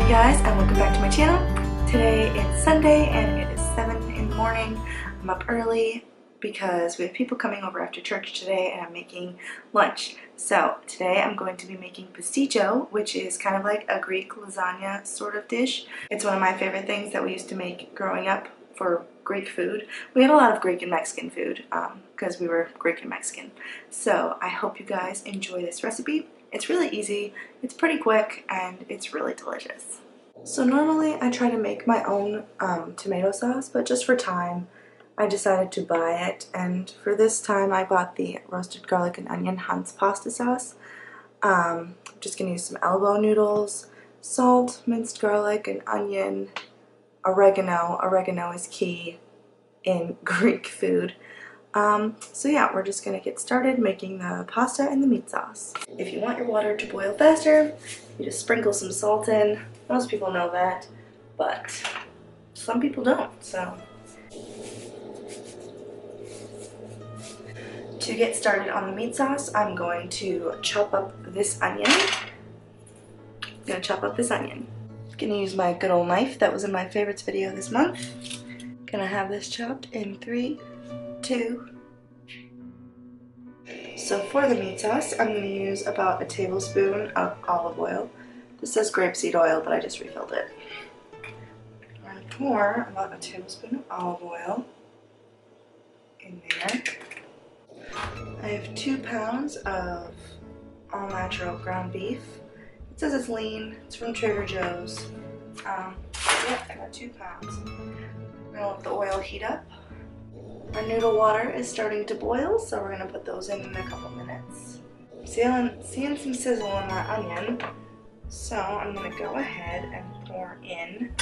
Hey guys, and welcome back to my channel. Today it's Sunday and it is 7 in the morning. I'm up early because we have people coming over after church today and I'm making lunch. So today I'm going to be making pastitsio, which is kind of like a Greek lasagna sort of dish. It's one of my favorite things that we used to make growing up for Greek food. We had a lot of Greek and Mexican food because we were Greek and Mexican. So I hope you guys enjoy this recipe. It's really easy, it's pretty quick, and it's really delicious. So normally I try to make my own tomato sauce, but just for time I decided to buy it, and for this time I bought the roasted garlic and onion Hunt's pasta sauce. I'm just going to use some elbow noodles, salt, minced garlic and onion, oregano. Oregano is key in Greek food. So yeah, we're just going to get started making the pasta and the meat sauce. If you want your water to boil faster, you just sprinkle some salt in. Most people know that, but some people don't, so. To get started on the meat sauce, I'm going to chop up this onion. I'm going to use my good old knife that was in my favorites video this month. Gonna have this chopped in 3, 2. So for the meat sauce, I'm going to use about a tablespoon of olive oil. This says grapeseed oil, but I just refilled it. I'm going to pour about a tablespoon of olive oil in there. I have 2 pounds of all natural ground beef. It says it's lean. It's from Trader Joe's. Yep, I got 2 pounds. I'm going to let the oil heat up. Our noodle water is starting to boil, so we're going to put those in a couple minutes. Seeing some sizzle on that onion, so I'm going to go ahead and pour in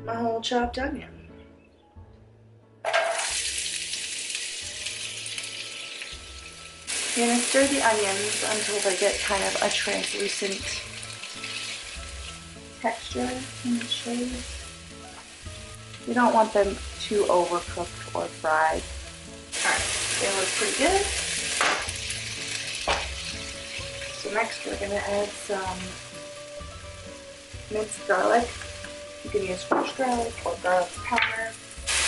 my whole chopped onion. You're going to stir the onions until they get kind of a translucent texture in the shade. You don't want them too overcooked or fried. Alright, they look pretty good. So next we're going to add some minced garlic. You can use fresh garlic or garlic powder.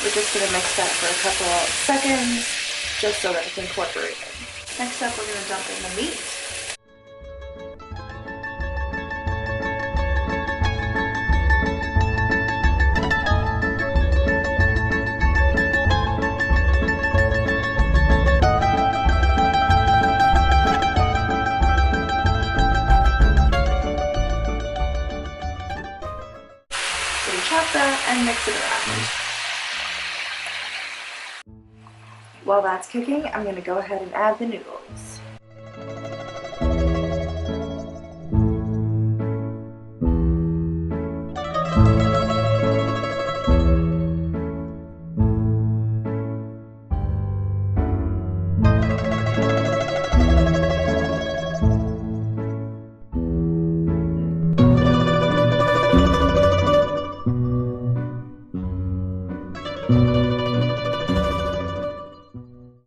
We're just going to mix that for a couple of seconds just so that it's incorporated. Next up we're going to dump in the meat. Chop that and mix it around. While that's cooking, I'm going to go ahead and add the noodles.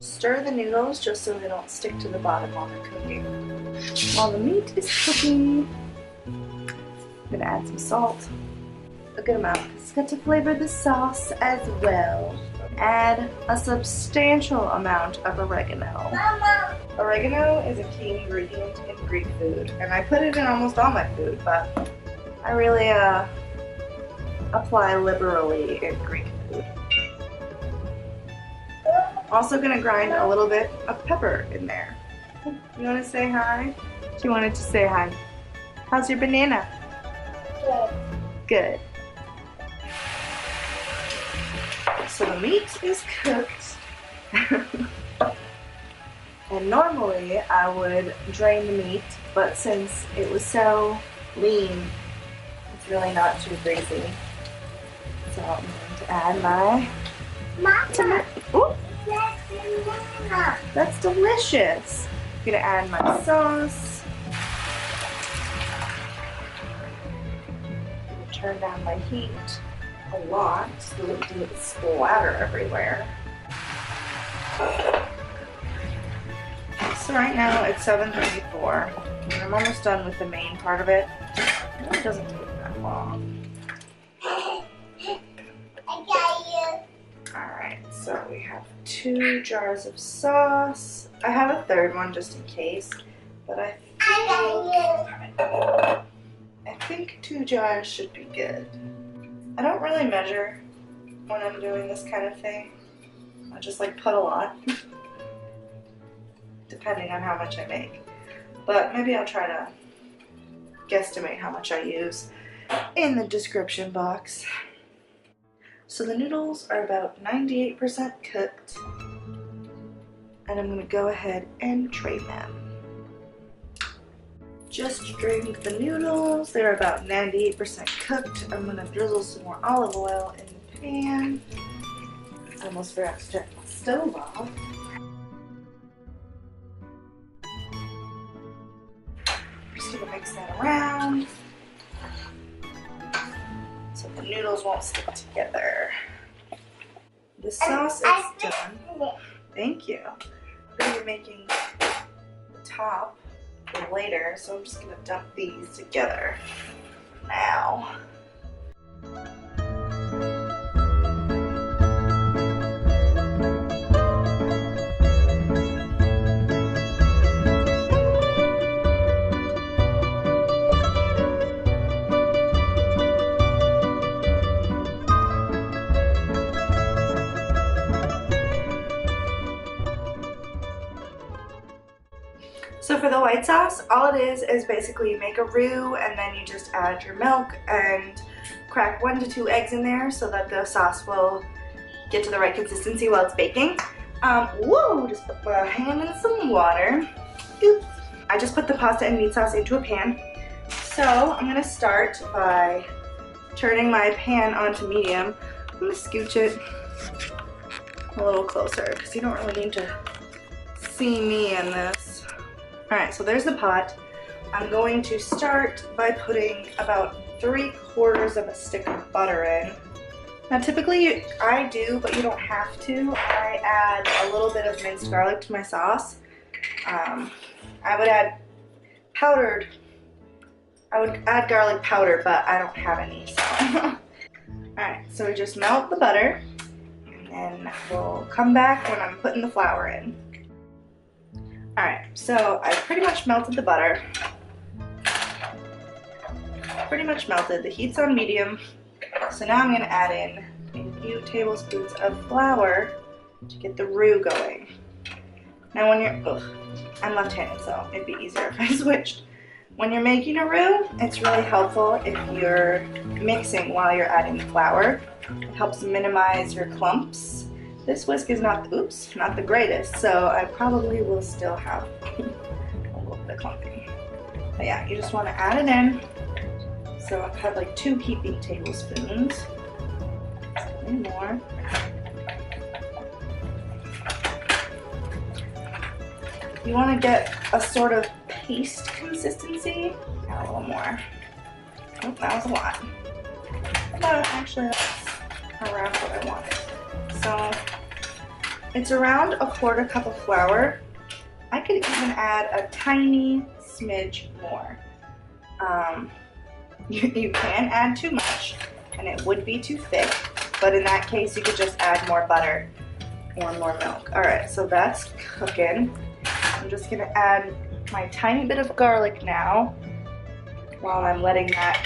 Stir the noodles just so they don't stick to the bottom while they're cooking. While the meat is cooking, I'm going to add some salt, a good amount. It's good to flavor the sauce as well. Add a substantial amount of oregano. Mama. Oregano is a key ingredient in Greek food, and I put it in almost all my food, but I really apply liberally in Greek food. Also going to grind a little bit of pepper in there. You want to say hi? She wanted to say hi. How's your banana? Good. Good. So the meat is cooked. And normally I would drain the meat, but since it was so lean, it's really not too greasy. So I'm going to add my tomato. Ooh. That's delicious. I'm gonna add my sauce. Turn down my heat a lot so it doesn't splatter everywhere. So right now it's 7:34. I'm almost done with the main part of it. It really doesn't take that long. I got you. Alright, so we have 2 jars of sauce. I have a third one just in case, but I think 2 jars should be good. I don't really measure when I'm doing this kind of thing. I just like put a lot, depending on how much I make. But maybe I'll try to guesstimate how much I use in the description box. So the noodles are about 98% cooked, and I'm gonna go ahead and drain them. Just drained the noodles. They're about 98% cooked. I'm gonna drizzle some more olive oil in the pan. I almost forgot to turn the stove off. Just gonna mix that around so the noodles won't stick together. The sauce is done. Thank you. I'm gonna be making the top for later, so I'm just gonna dump these together now. So for the white sauce, all it is basically you make a roux and then you just add your milk and crack 1 to 2 eggs in there so that the sauce will get to the right consistency while it's baking. Whoa, just put my hand in some water. Oops. I just put the pasta and meat sauce into a pan. So I'm gonna start by turning my pan onto medium. I'm gonna scooch it a little closer because you don't really need to see me in this. Alright, so there's the pot. I'm going to start by putting about 3/4 of a stick of butter in. Now typically I do, but you don't have to. I add a little bit of minced garlic to my sauce. I would add garlic powder, but I don't have any, so. Alright, so we just melt the butter, and then we'll come back when I'm putting the flour in. Alright, so I pretty much melted the butter. Pretty much melted. The heat's on medium. So now I'm going to add in a few tablespoons of flour to get the roux going. Now when you're, I'm left-handed, so it'd be easier if I switched. When you're making a roux, it's really helpful if you're mixing while you're adding the flour. It helps minimize your clumps. This whisk is not the greatest, so I probably will still have a little bit of clumping. But yeah, you just want to add it in. So I've had like 2 heaping tablespoons. Maybe more. You want to get a sort of paste consistency. Add a little more. Oh, that was a lot. But actually that's around what I wanted. So it's around 1/4 cup of flour. I could even add a tiny smidge more. You can add too much and it would be too thick, but in that case you could just add more butter or more milk. Alright, so that's cooking. I'm just going to add my tiny bit of garlic now while I'm letting that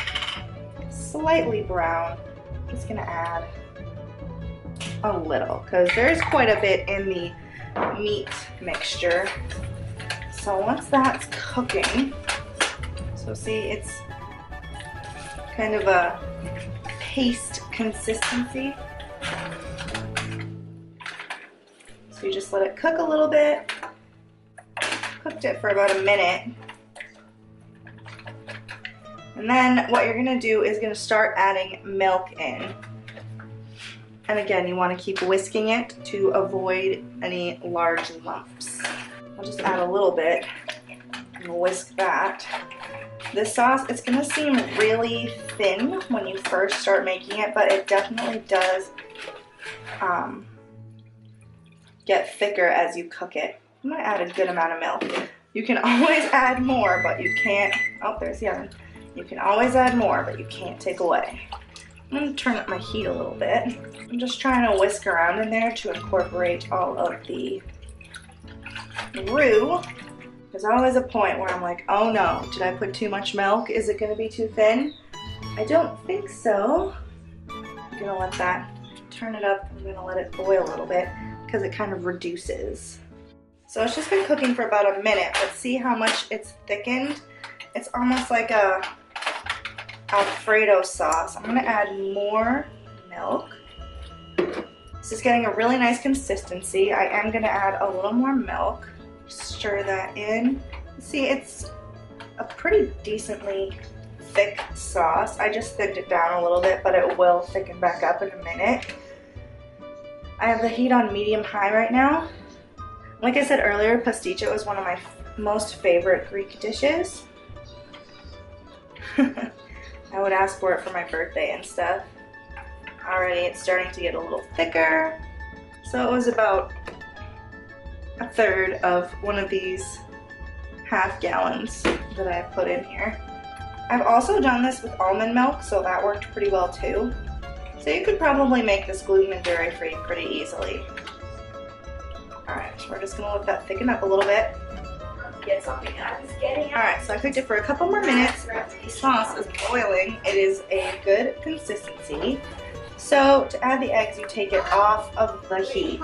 slightly brown. I'm just going to add a little because there's quite a bit in the meat mixture. So once that's cooking, so see it's kind of a paste consistency. So you just let it cook a little bit. Cooked it for about a minute. And then what you're gonna do is gonna start adding milk in. And again, you want to keep whisking it to avoid any large lumps. I'll just add a little bit and whisk that. This sauce, it's going to seem really thin when you first start making it, but it definitely does get thicker as you cook it. I'm going to add a good amount of milk. You can always add more, but you can't, oh, there's the oven. You can always add more, but you can't take away. I'm going to turn up my heat a little bit. I'm just trying to whisk around in there to incorporate all of the roux. There's always a point where I'm like, oh no, did I put too much milk? Is it going to be too thin? I don't think so. I'm going to let that turn it up. I'm going to let it boil a little bit because it kind of reduces. So it's just been cooking for about a minute, but see how much it's thickened? It's almost like a Alfredo sauce. I'm going to add more milk. This is getting a really nice consistency. I am going to add a little more milk. Stir that in. See, it's a pretty decently thick sauce. I just thinned it down a little bit, but it will thicken back up in a minute. I have the heat on medium-high right now. Like I said earlier, pastitsio is one of my most favorite Greek dishes. I would ask for it for my birthday and stuff. Already it's starting to get a little thicker. So it was about a third of one of these half gallons that I have put in here. I've also done this with almond milk, so that worked pretty well too. So you could probably make this gluten and dairy free pretty easily. Alright, so we're just going to let that thicken up a little bit. Get something I was getting. Alright, so I cooked it for a couple more minutes. The sauce is boiling. It is a good consistency. So to add the eggs, you take it off of the heat.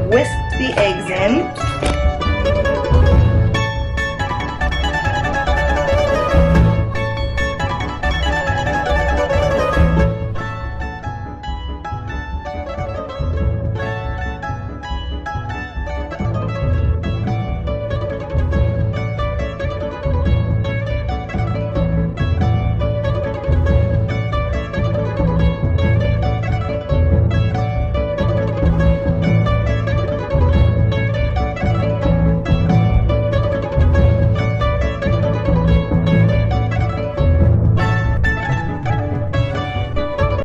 Whisked the eggs in.